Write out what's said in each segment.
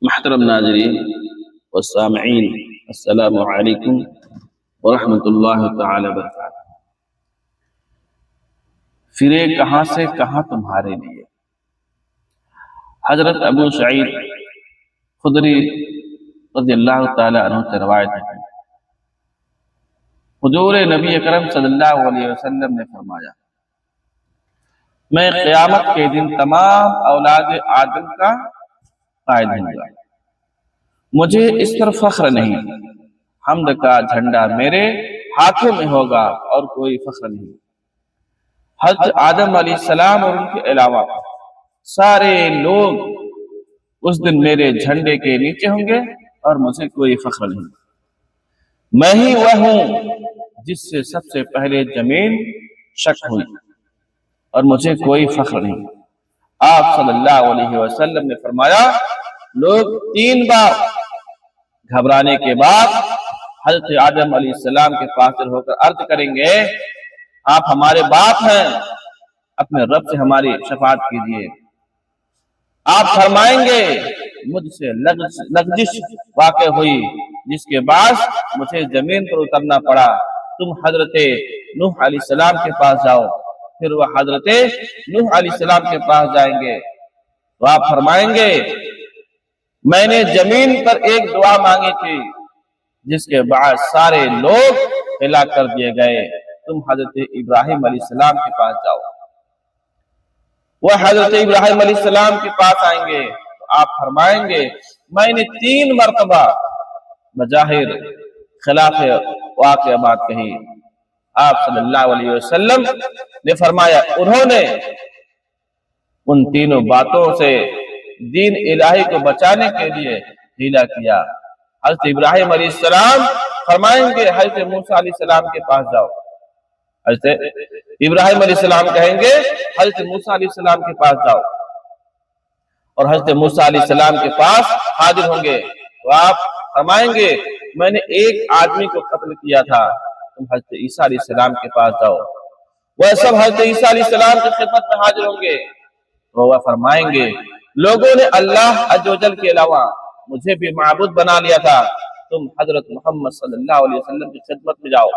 محترم ناظرین والسامعین، السلام علیکم ورحمۃ اللہ تعالی وبرکاتہ۔ پھرے کہاں سے کہاں تمہارے لیے۔ حضرت ابو سعید خدری رضی اللہ تعالی عنہ سے روایت ہے، حضور نبی اکرم صلی اللہ علیہ وسلم نے فرمایا، میں قیامت کے دن تمام اولاد آدم کا قائد ہوں گا، مجھے اس پر فخر نہیں، حمد کا جھنڈا میرے ہاتھوں میں ہوگا اور کوئی فخر نہیں۔ حضرت آدم علیہ السلام اور ان کے علاوہ سارے لوگ اس دن میرے جھنڈے کے نیچے ہوں گے اور مجھے کوئی فخر نہیں۔ میں ہی وہ ہوں جس سے سب سے پہلے زمین شق ہوئی اور مجھے کوئی فخر نہیں۔ آپ صلی اللہ علیہ وسلم نے فرمایا، لوگ 3 بار گھبرانے کے بعد حضرت آدم علیہ السلام کے پاس ہو کر عرض کریں گے، آپ ہمارے باپ ہیں، اپنے رب سے ہماری شفاعت کیجیے۔ آپ فرمائیں گے، مجھ سے لغزش واقع ہوئی جس کے بعد مجھے زمین پر اترنا پڑا، تم حضرت نوح علیہ السلام کے پاس جاؤ۔ پھر وہ حضرت نوح علیہ السلام کے پاس جائیں گے تو آپ فرمائیں گے، میں نے زمین پر ایک دعا مانگی تھی جس کے بعد سارے لوگ ہلاک کر دیے گئے، تم حضرت ابراہیم علیہ السلام کے پاس جاؤ۔ وہ حضرت ابراہیم علیہ السلام کے پاس آئیں گے تو آپ فرمائیں گے، میں نے 3 مرتبہ بظاہر خلاف واقع بات کہی۔ آپ صلی اللہ علیہ وسلم نے فرمایا، انہوں نے ان تینوں باتوں سے دین الہی کو بچانے کے لیے ہیلا کیا۔ حضرت ابراہیم علیہ السلام فرمائیں گے، حضرت موسیٰ علیہ السلام کے پاس جاؤ۔ حضرت ابراہیم علیہ السلام کہیں گے، حضرت موسیٰ علیہ السلام کے پاس جاؤ، اور حضرت موسیٰ علیہ السلام کے پاس حاضر ہوں گے تو آپ فرمائیں گے، میں نے ایک آدمی کو قتل کیا تھا، تم حضرت عیسیٰ علیہ السلام کے پاس جاؤ۔ وہ سب حضرت عیسیٰ علیہ السلام کی خدمت میں حاضر ہوں گے تو وہ فرمائیں گے، لوگوں نے اللہ عز و جل کے علاوہ مجھے بھی معبود بنا لیا تھا، تم حضرت محمد صلی اللہ علیہ وسلم کی خدمت میں جاؤ۔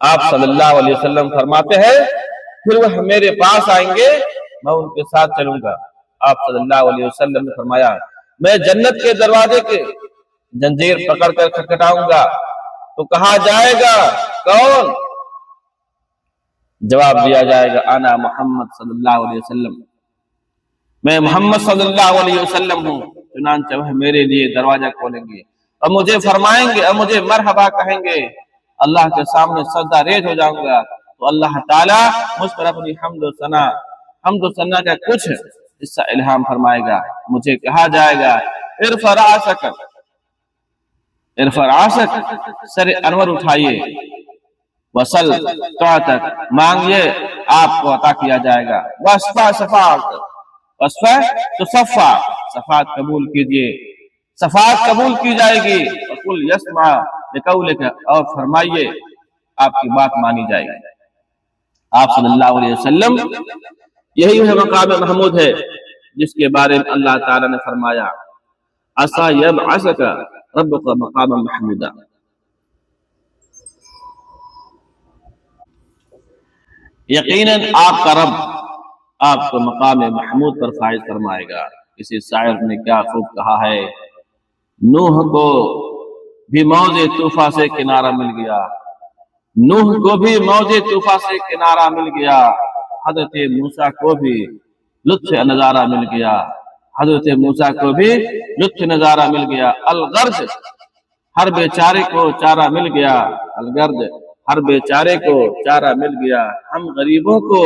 آپ صلی اللہ علیہ وسلم فرماتے ہیں، پھر وہ میرے پاس آئیں گے، میں ان کے ساتھ چلوں گا۔ آپ صلی اللہ علیہ وسلم نے فرمایا، میں جنت کے دروازے کے زنجیر پکڑ کر کھٹکھٹاؤں گا تو کہا جائے گا، کون؟ جواب دیا جائے گا، انا محمد صلی اللہ علیہ وسلم، میں محمد صلی اللہ علیہ وسلم ہوں۔ چنانچہ وہ میرے لیے دروازہ کھولیں گے اور مجھے فرمائیں گے اور مجھے مرحبا کہیں گے، اللہ کے سامنے سجدہ ریز ہو جاؤں گا تو اللہ تعالیٰ مجھ پر اپنی حمد و ثنا کا کچھ حصہ الہام فرمائے گا۔ مجھے کہا جائے گا، ارفع راسک، سر انور اٹھائیے، وصل طاعتک، مانگیے آپ کو عطا کیا جائے گا، وصفہ تو صفات قبول کیجئے، صفات قبول کی جائے گی، وقل یسمع لقولک، اور فرمائیے آپ کی بات مانی جائے گی۔ آپ صلی اللہ علیہ وسلم، یہی وہ مقام محمود ہے جس کے بارے میں اللہ تعالیٰ نے فرمایا، عسیٰ یبعثک ربک مقاما محمودا۔ یقیناً آپ کا رب آپ کو مقام محمود پر فائز فرمائے گا۔ کسی شاعر نے کیا خوب کہا ہے، نوح کو بھی موج طوفان سے کنارہ مل گیا، نوح کو بھی موج طوفان سے کنارہ مل گیا، حضرت موسیٰ کو بھی لطف نظارہ مل گیا، حضرت موسیٰ کو بھی لطف نظارہ مل گیا، الغرض ہر بیچارے کو چارہ مل گیا، الغرض ہر بیچارے کو چارہ مل گیا، ہم غریبوں کو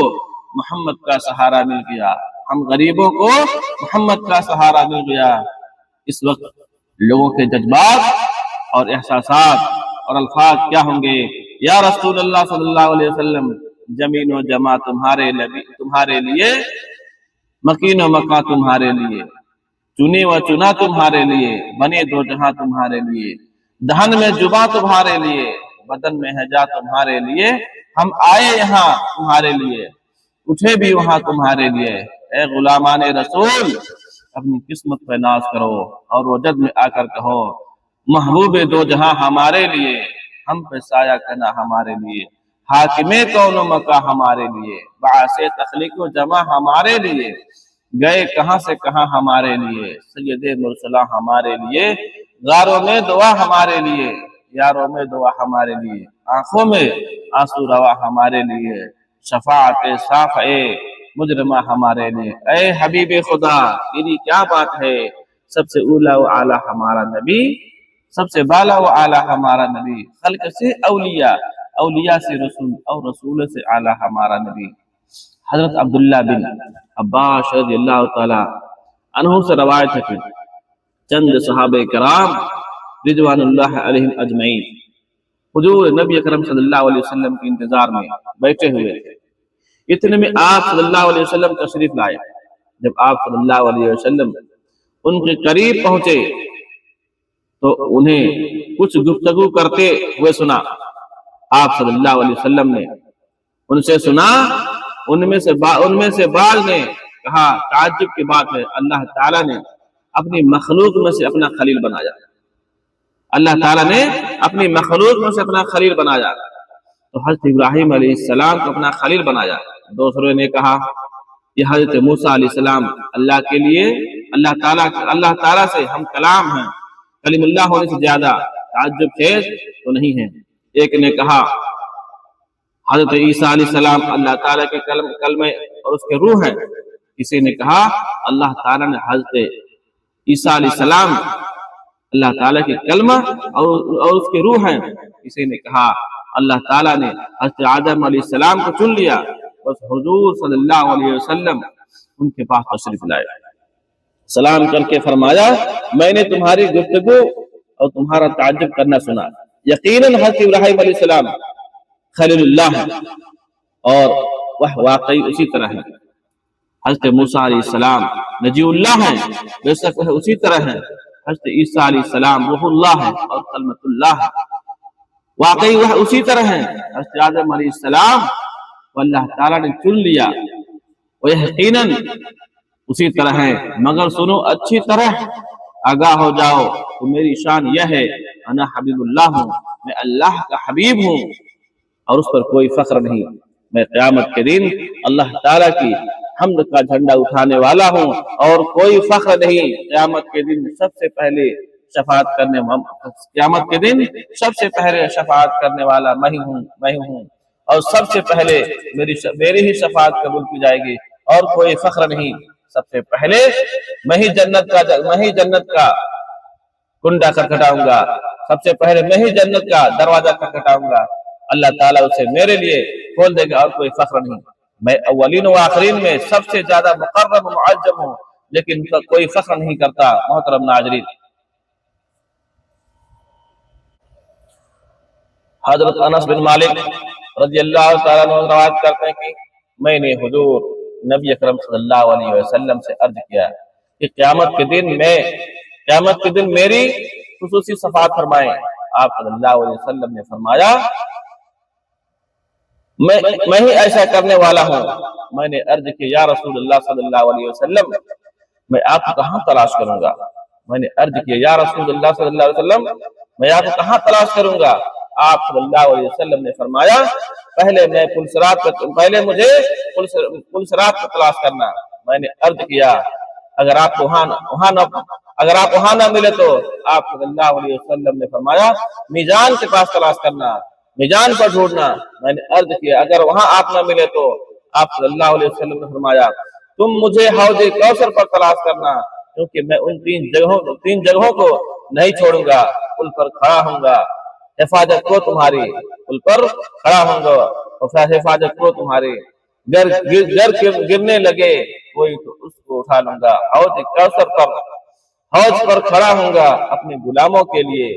محمد کا سہارا مل گیا، ہم غریبوں کو محمد کا سہارا مل گیا۔ اس وقت لوگوں کے جذبات اور احساسات اور الفاظ کیا ہوں گے؟ یا رسول اللہ صلی اللہ علیہ وسلم، زمین و جماع تمہارے لیے، مکین و مکاں تمہارے لیے، چنی و چنا تمہارے لیے، بنے دو جہاں تمہارے لیے، دہن میں جباں تمہارے لیے، بدن میں ہے جا تمہارے لیے، ہم آئے یہاں تمہارے لیے، اٹھے بھی وہاں تمہارے لیے۔ اے غلامان رسول، اپنی قسمت پہ ناز کرو اور وجد میں آ کر کہو محبوب دو جہاں ہمارے لیے، ہم پہ سایہ کنا ہمارے لیے، حاکم کون و مکہ ہمارے لیے، باعث تخلیق و جمع ہمارے لیے، گئے کہاں سے کہاں ہمارے لیے، سید مرسلہ ہمارے لیے، غاروں میں دعا ہمارے لیے، یاروں میں دعا ہمارے لیے، آنکھوں میں آنسو روا ہمارے لیے، شفاعت صاف مجرمہ ہمارے لیے۔ اے حبیب خدا تیری کیا بات ہے، سب سے اولا و اعلیٰ ہمارا نبی، سب سے بالا و اعلیٰ ہمارا نبی، خلق سے اولیاء، اولیاء سے رسول اور رسول سے اعلیٰ ہمارا نبی۔ حضرت عبداللہ بن عباس رضی اللہ تعالی عنہ سے روایت ہے کہ چند صحابہ کرام رضوان اللہ علیہم اجمعین حضور نبی اکرم صلی اللہ علیہ وسلم کے انتظار میں بیٹھے ہوئے تھے، اتنے میں آپ صلی اللہ علیہ وسلم تشریف لائے۔ جب آپ صلی اللہ علیہ وسلم ان کے قریب پہنچے تو انہیں کچھ گفتگو کرتے ہوئے سنا۔ آپ صلی اللہ علیہ وسلم نے ان سے سنا، ان میں سے بعض نے کہا تعجب کی بات ہے، اللہ تعالیٰ نے اپنی مخلوق میں سے اپنا خلیل بنایا، اللہ تعالیٰ نے اپنی مخلوق میں سے اپنا خلیل بنایا، تو حضرت ابراہیم علیہ السلام کو اپنا خلیل بنایا۔ دوسروں نے کہا یہ حضرت موسیٰ علیہ السلام اللہ کے لیے اللہ تعالیٰ سے ہم کلام ہیں، کلیم اللہ ہونے سے زیادہ تعجب خیز تو نہیں ہے۔ ایک نے کہا حضرت عیسیٰ علیہ السلام اللہ تعالیٰ کے کلمے اور اس کے روح ہیں۔ کسی نے کہا اللہ تعالیٰ نے حضرت عیسیٰ علیہ السلام اللہ تعالیٰ کے کلمہ اور اس کے روح ہیں۔ کسی نے کہا اللہ تعالیٰ نے حضرت آدم علیہ السلام کو چن لیا، بس حضور صلی اللہ علیہ وسلم ان کے پاس تشریف لائے، سلام کر کے فرمایا میں نے تمہاری گفتگو اور تمہارا تعجب کرنا سنا، یقیناً حضرت ابراہیم علیہ السلام خلیل اللہ ہے اور وہ واقعی اسی طرح ہے، حضرت موسیٰ علیہ السلام نجی اللہ ہیں، بے شک وہ اسی طرح ہے، حضرت عیسیٰ علیہ السلام روح اللہ ہے اور کلمۃ اللہ ہے، واقعی وہ اسی طرح ہے، حضرت آدم علیہ السلام کو اللہ تعالیٰ نے چن لیا، وہ یقیناً اسی طرح ہے، مگر سنو اچھی طرح آگاہ ہو جاؤ تو میری شان یہ ہے انا حبیب اللہ ہوں، میں اللہ کا حبیب ہوں اور اس پر کوئی فخر نہیں، میں قیامت کے دن اللہ تعالیٰ کی حمد کا جھنڈا اٹھانے والا ہوں اور کوئی فخر نہیں، قیامت کے دن سب سے پہلے شفاعت کرنے والا میں ہوں اور سب سے پہلے میری ہی شفاعت قبول کی جائے گی اور کوئی فخر نہیں، سب سے پہلے میں ہی جنت کا کنڈا کھٹکھٹاؤں گا، سب سے پہلے میں ہی جنت کا دروازہ کھٹکھٹاؤں گا، اللہ تعالیٰ اسے میرے لیے کھول دے گا اور کوئی فخر نہیں، میں اولین و آخرین میں سب سے زیادہ مقرب و معظم ہوں لیکن کوئی فخر نہیں کرتا۔ محترم ناظرین، حضرت انس بن مالک رضی اللہ تعالیٰ عنہ روایت کرتے ہیں کہ میں نے حضور نبی اکرم صلی اللہ علیہ وسلم سے عرض کیا کہ قیامت کے دن میری خصوصی شفاعت فرمائیں۔ آپ صلی اللہ علیہ وسلم نے فرمایا میں ہی ایسا کرنے والا ہوں۔ میں نے عرض کی یا رسول اللہ صلی اللہ علیہ وسلم میں آپ کو کہاں تلاش کروں گا؟ میں نے عرض کی یا رسول اللہ صلی اللہ علیہ وسلم میں آپ کو کہاں تلاش کروں گا؟ آپ صلی اللہ علیہ وسلم نے فرمایا پہلے مجھے پل صراط کو تلاش کرنا۔ میں نے عرض کیا اگر آپ وہاں نہ ملے تو آپ صلی اللہ علیہ وسلم نے فرمایا میزان کے پاس تلاش کرنا، میزان پر ڈھونڈنا۔ میں نے عرض کیا اگر وہاں آپ نہ ملے تو آپ صلی اللہ علیہ وسلم نے فرمایا تم مجھے حوض کوثر پر تلاش کرنا، کیونکہ میں ان تین جگہوں کو نہیں چھوڑوں گا، پل پر کھڑا ہوں گا حفاظت کو تمہاری، پل پر کھڑا ہوں گا حفاظت کو تمہاری، گر گرنے لگے کوئی تو اس کو اٹھا لوں گا، حوض پر کھڑا ہوں گا اپنے غلاموں کے لیے،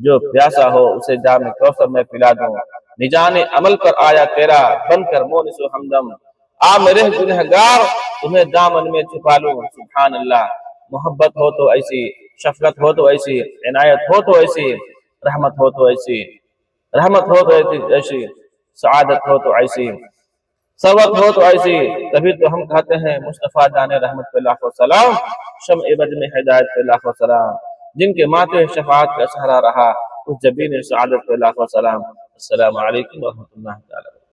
جو پیاسا ہو اسے جام کوثر میں پلا دوں، نجان عمل پر آیا تیرا بن کر مونس و ہمدم، آ میرے گنہگار تمہیں دامن میں چھپا لوں۔ سبحان اللہ، محبت ہو تو ایسی، شفقت ہو تو ایسی، عنایت ہو تو ایسی، رحمت ہو تو ایسی، سعادت ہو تو ایسی، سب وقت ہو تو ایسی، تبھی تو ہم کہتے ہیں مصطفیٰ جان رحمت پہ لاکھوں سلام، شمع بزم ہدایت پہ لاکھوں سلام، جن کے ماتھے شفاعت کا سہرا رہا، اس جبین سعادت پہ لاکھوں سلام۔ السلام علیکم ورحمۃ اللہ تعالی۔